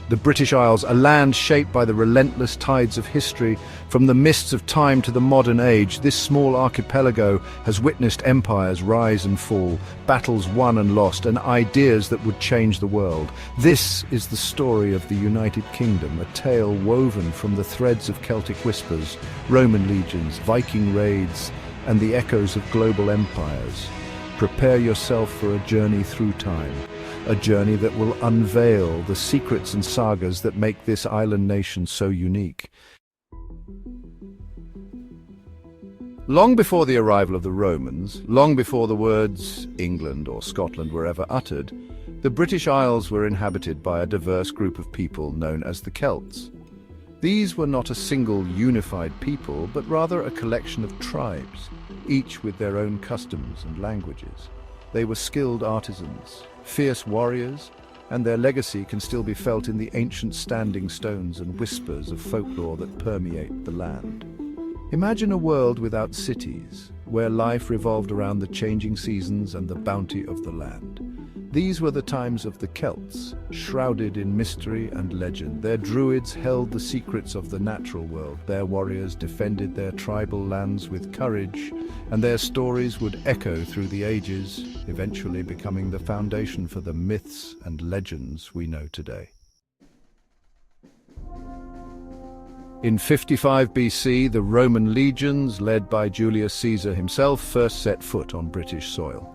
The British Isles, a land shaped by the relentless tides of history, from the mists of time to the modern age, this small archipelago has witnessed empires rise and fall, battles won and lost, and ideas that would change the world. This is the story of the United Kingdom, a tale woven from the threads of Celtic whispers, Roman legions, Viking raids, and the echoes of global empires. Prepare yourself for a journey through time. A journey that will unveil the secrets and sagas that make this island nation so unique. Long before the arrival of the Romans, long before the words England or Scotland were ever uttered, the British Isles were inhabited by a diverse group of people known as the Celts. These were not a single unified people, but rather a collection of tribes, each with their own customs and languages. They were skilled artisans, fierce warriors, and their legacy can still be felt in the ancient standing stones and whispers of folklore that permeate the land. Imagine a world without cities, where life revolved around the changing seasons and the bounty of the land. These were the times of the Celts, shrouded in mystery and legend. Their druids held the secrets of the natural world. Their warriors defended their tribal lands with courage, and their stories would echo through the ages, eventually becoming the foundation for the myths and legends we know today. In 55 BC, the Roman legions, led by Julius Caesar himself, first set foot on British soil.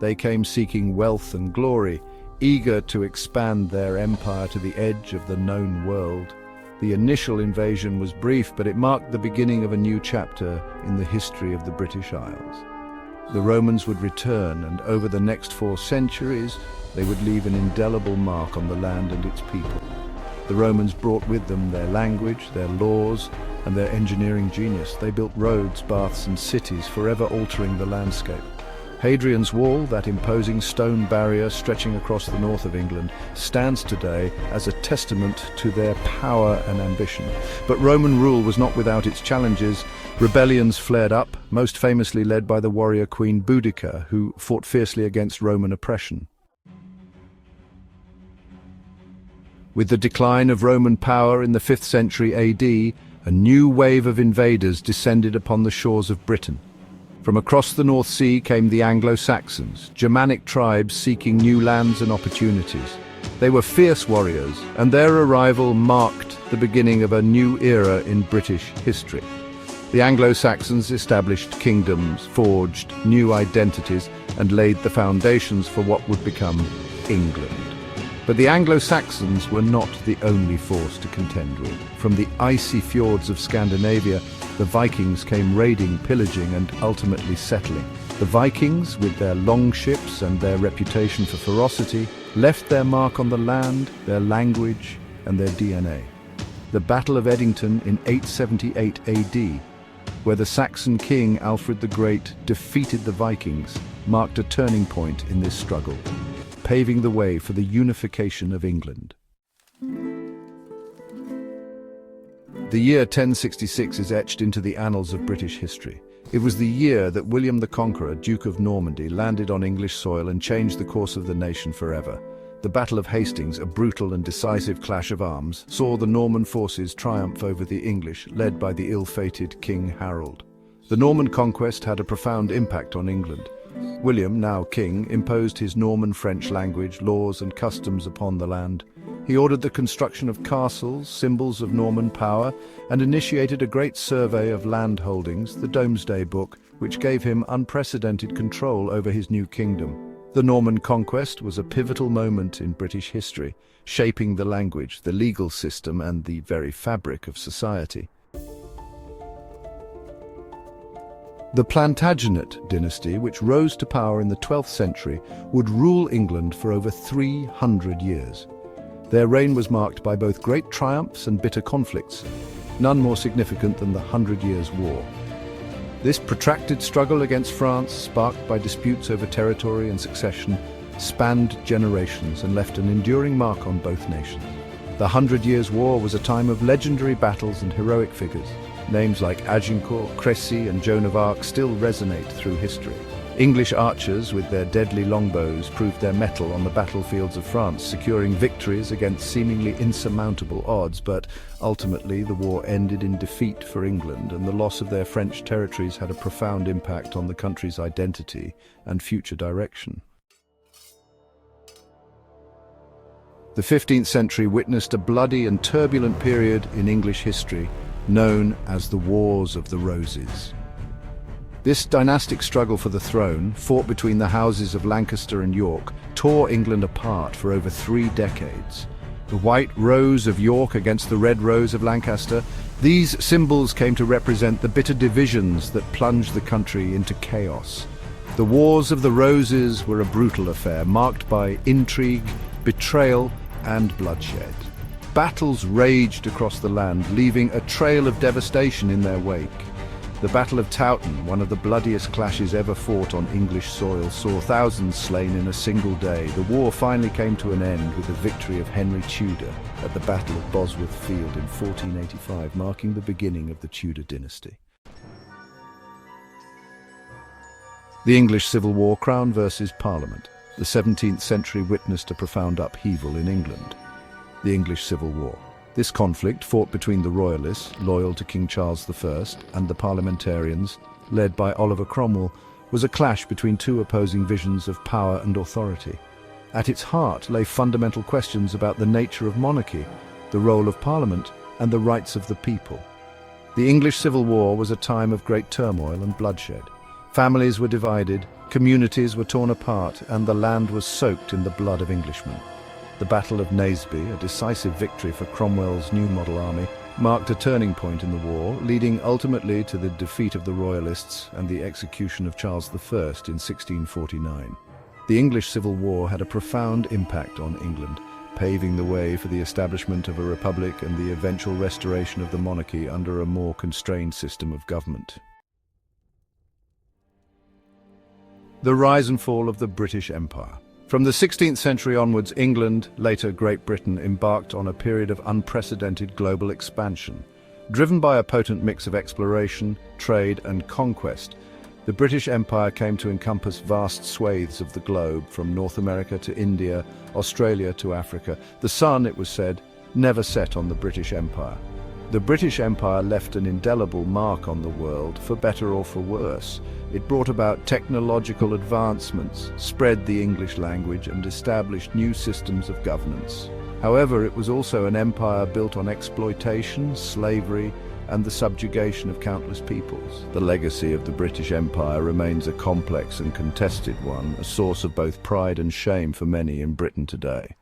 They came seeking wealth and glory, eager to expand their empire to the edge of the known world. The initial invasion was brief, but it marked the beginning of a new chapter in the history of the British Isles. The Romans would return, and over the next 4 centuries, they would leave an indelible mark on the land and its people. The Romans brought with them their language, their laws, and their engineering genius. They built roads, baths, and cities, forever altering the landscape. Hadrian's Wall, that imposing stone barrier stretching across the north of England, stands today as a testament to their power and ambition. But Roman rule was not without its challenges. Rebellions flared up, most famously led by the warrior Queen Boudicca, who fought fiercely against Roman oppression. With the decline of Roman power in the 5th century AD, a new wave of invaders descended upon the shores of Britain. From across the North Sea came the Anglo-Saxons, Germanic tribes seeking new lands and opportunities. They were fierce warriors, and their arrival marked the beginning of a new era in British history. The Anglo-Saxons established kingdoms, forged new identities, and laid the foundations for what would become England. But the Anglo-Saxons were not the only force to contend with. From the icy fjords of Scandinavia, the Vikings came raiding, pillaging, and ultimately settling. The Vikings, with their long ships and their reputation for ferocity, left their mark on the land, their language, and their DNA. The Battle of Edington in 878 AD, where the Saxon king Alfred the Great defeated the Vikings, marked a turning point in this struggle, paving the way for the unification of England. The year 1066 is etched into the annals of British history. It was the year that William the Conqueror, Duke of Normandy, landed on English soil and changed the course of the nation forever. The Battle of Hastings, a brutal and decisive clash of arms, saw the Norman forces triumph over the English, led by the ill-fated King Harold. The Norman Conquest had a profound impact on England. William, now king, imposed his Norman French language, laws and customs upon the land. He ordered the construction of castles, symbols of Norman power, and initiated a great survey of land holdings, the Domesday Book, which gave him unprecedented control over his new kingdom. The Norman Conquest was a pivotal moment in British history, shaping the language, the legal system, and the very fabric of society. The Plantagenet dynasty, which rose to power in the 12th century, would rule England for over 300 years. Their reign was marked by both great triumphs and bitter conflicts, none more significant than the 100 Years' War. This protracted struggle against France, sparked by disputes over territory and succession, spanned generations and left an enduring mark on both nations. The 100 Years' War was a time of legendary battles and heroic figures. Names like Agincourt, Crécy, and Joan of Arc still resonate through history. English archers with their deadly longbows proved their mettle on the battlefields of France, securing victories against seemingly insurmountable odds, but ultimately the war ended in defeat for England, and the loss of their French territories had a profound impact on the country's identity and future direction. The 15th century witnessed a bloody and turbulent period in English history, known as the Wars of the Roses. This dynastic struggle for the throne, fought between the houses of Lancaster and York, tore England apart for over 3 decades. The white rose of York against the red rose of Lancaster, these symbols came to represent the bitter divisions that plunged the country into chaos. The Wars of the Roses were a brutal affair, marked by intrigue, betrayal, and bloodshed. Battles raged across the land, leaving a trail of devastation in their wake. The Battle of Towton, one of the bloodiest clashes ever fought on English soil, saw thousands slain in a single day. The war finally came to an end with the victory of Henry Tudor at the Battle of Bosworth Field in 1485, marking the beginning of the Tudor dynasty. The English Civil War, Crown versus Parliament. The 17th century witnessed a profound upheaval in England. The English Civil War. This conflict, fought between the Royalists, loyal to King Charles I, and the Parliamentarians, led by Oliver Cromwell, was a clash between two opposing visions of power and authority. At its heart lay fundamental questions about the nature of monarchy, the role of Parliament, and the rights of the people. The English Civil War was a time of great turmoil and bloodshed. Families were divided, communities were torn apart, and the land was soaked in the blood of Englishmen. The Battle of Naseby, a decisive victory for Cromwell's new model army, marked a turning point in the war, leading ultimately to the defeat of the Royalists and the execution of Charles I in 1649. The English Civil War had a profound impact on England, paving the way for the establishment of a republic and the eventual restoration of the monarchy under a more constrained system of government. The rise and fall of the British Empire. From the 16th century onwards, England, later Great Britain, embarked on a period of unprecedented global expansion. Driven by a potent mix of exploration, trade, and conquest, the British Empire came to encompass vast swathes of the globe, from North America to India, Australia to Africa. The sun, it was said, never set on the British Empire. The British Empire left an indelible mark on the world, for better or for worse. It brought about technological advancements, spread the English language, and established new systems of governance. However, it was also an empire built on exploitation, slavery, and the subjugation of countless peoples. The legacy of the British Empire remains a complex and contested one, a source of both pride and shame for many in Britain today.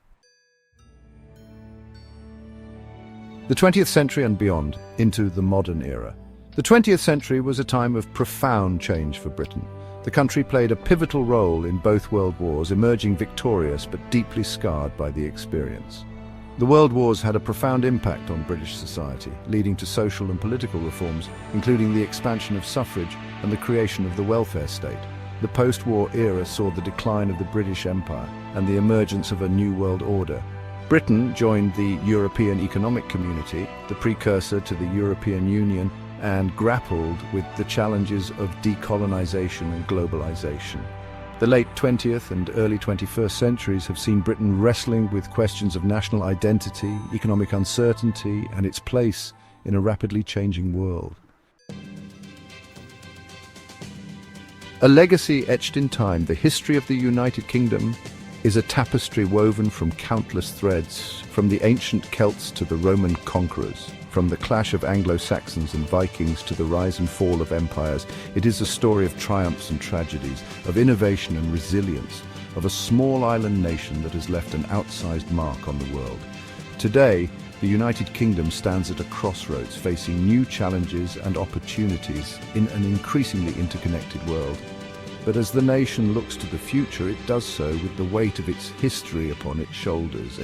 The 20th century and beyond, into the modern era. The 20th century was a time of profound change for Britain. The country played a pivotal role in both world wars, emerging victorious but deeply scarred by the experience. The world wars had a profound impact on British society, leading to social and political reforms, including the expansion of suffrage and the creation of the welfare state. The post-war era saw the decline of the British Empire and the emergence of a new world order. Britain joined the European Economic Community, the precursor to the European Union, and grappled with the challenges of decolonization and globalization. The late 20th and early 21st centuries have seen Britain wrestling with questions of national identity, economic uncertainty, and its place in a rapidly changing world. A legacy etched in time, the history of the United Kingdom is a tapestry woven from countless threads, from the ancient Celts to the Roman conquerors, from the clash of Anglo-Saxons and Vikings to the rise and fall of empires. It is a story of triumphs and tragedies, of innovation and resilience, of a small island nation that has left an outsized mark on the world. Today, the United Kingdom stands at a crossroads, facing new challenges and opportunities in an increasingly interconnected world. But as the nation looks to the future, it does so with the weight of its history upon its shoulders.